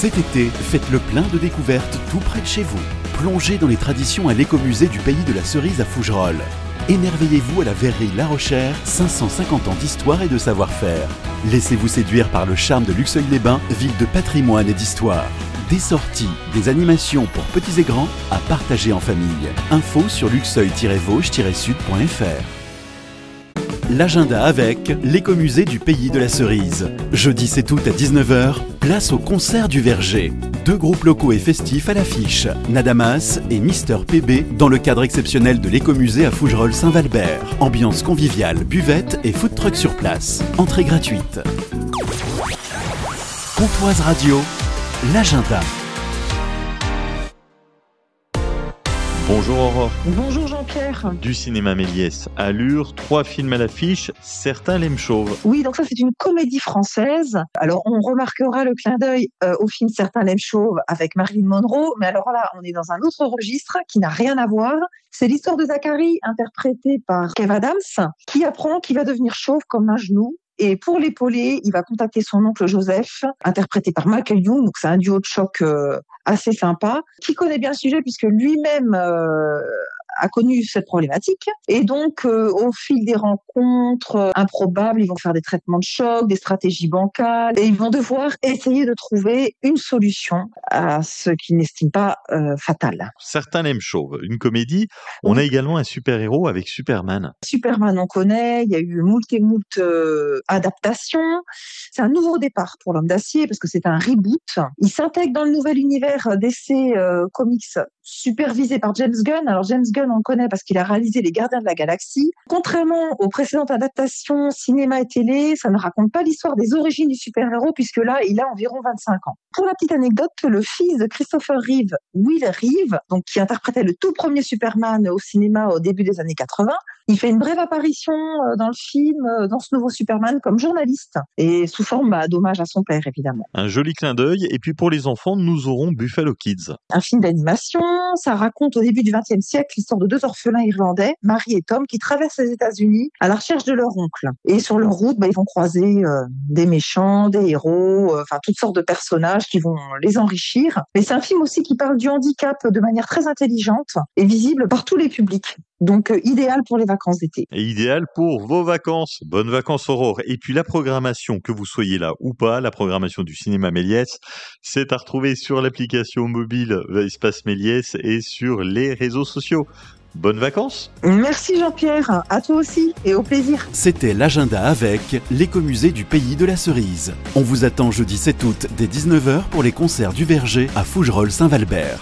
Cet été, faites le plein de découvertes tout près de chez vous. Plongez dans les traditions à l'écomusée du pays de la cerise à Fougerolles. Émerveillez-vous à la verrerie La Rochère, 550 ans d'histoire et de savoir-faire. Laissez-vous séduire par le charme de Luxeuil-les-Bains, ville de patrimoine et d'histoire. Des sorties, des animations pour petits et grands à partager en famille. Info sur luxeuil-vosges-sud.fr. L'agenda avec l'écomusée du pays de la cerise. Jeudi 7 août à 19h, place au concert du Verger. 2 groupes locaux et festifs à l'affiche, Nadamas et Mister PB, dans le cadre exceptionnel de l'écomusée à Fougerolles-Saint-Valbert. Ambiance conviviale, buvette et food truck sur place. Entrée gratuite. Pontoise Radio, l'agenda. Bonjour Aurore. Bonjour Jean-Pierre. Du cinéma Méliès, Allure, 3 films à l'affiche, certains l'aiment chauve. Oui, donc ça c'est une comédie française. Alors on remarquera le clin d'œil au film Certains l'aiment chauve avec Marilyn Monroe, mais alors là on est dans un autre registre qui n'a rien à voir. C'est l'histoire de Zachary, interprété par Kev Adams, qui apprend qu'il va devenir chauve comme un genou. Et pour l'épauler, il va contacter son oncle Joseph, interprété par Michael Youn, donc c'est un duo de choc assez sympa, qui connaît bien le sujet puisque lui-même a connu cette problématique. Et donc, au fil des rencontres improbables, ils vont faire des traitements de choc, des stratégies bancales, et ils vont devoir essayer de trouver une solution à ce qu'ils n'estiment pas fatal. Certains l'aiment chauve, une comédie. On a également un super-héros avec Superman. Superman, on connaît, il y a eu moult et moult adaptations. C'est un nouveau départ pour l'Homme d'Acier parce que c'est un reboot. Il s'intègre dans le nouvel univers DC Comics supervisé par James Gunn. Alors James Gunn, on le connaît parce qu'il a réalisé Les Gardiens de la Galaxie. Contrairement aux précédentes adaptations cinéma et télé, ça ne raconte pas l'histoire des origines du super-héros puisque là, il a environ 25 ans. Pour la petite anecdote, le fils de Christopher Reeve, Will Reeve, donc qui interprétait le tout premier Superman au cinéma au début des années 80, il fait une brève apparition dans le film, dans ce nouveau Superman, comme journaliste, et sous forme d'hommage à son père, évidemment. Un joli clin d'œil, et puis pour les enfants, nous aurons Buffalo Kids. Un film d'animation, ça raconte au début du XXe siècle l'histoire de 2 orphelins irlandais, Mary et Tom, qui traversent les États-Unis à la recherche de leur oncle. Et sur leur route, ils vont croiser des méchants, des héros, toutes sortes de personnages qui vont les enrichir. Mais c'est un film aussi qui parle du handicap de manière très intelligente et visible par tous les publics. Donc, idéal pour les vacances d'été. Et idéal pour vos vacances. Bonnes vacances Aurore. Et puis la programmation, que vous soyez là ou pas, la programmation du cinéma Méliès, c'est à retrouver sur l'application mobile Espace Méliès et sur les réseaux sociaux. Bonnes vacances. Merci Jean-Pierre, à toi aussi et au plaisir. C'était l'agenda avec l'écomusée du pays de la cerise. On vous attend jeudi 7 août dès 19h pour les concerts du Verger à Fougerolles-Saint-Valbert.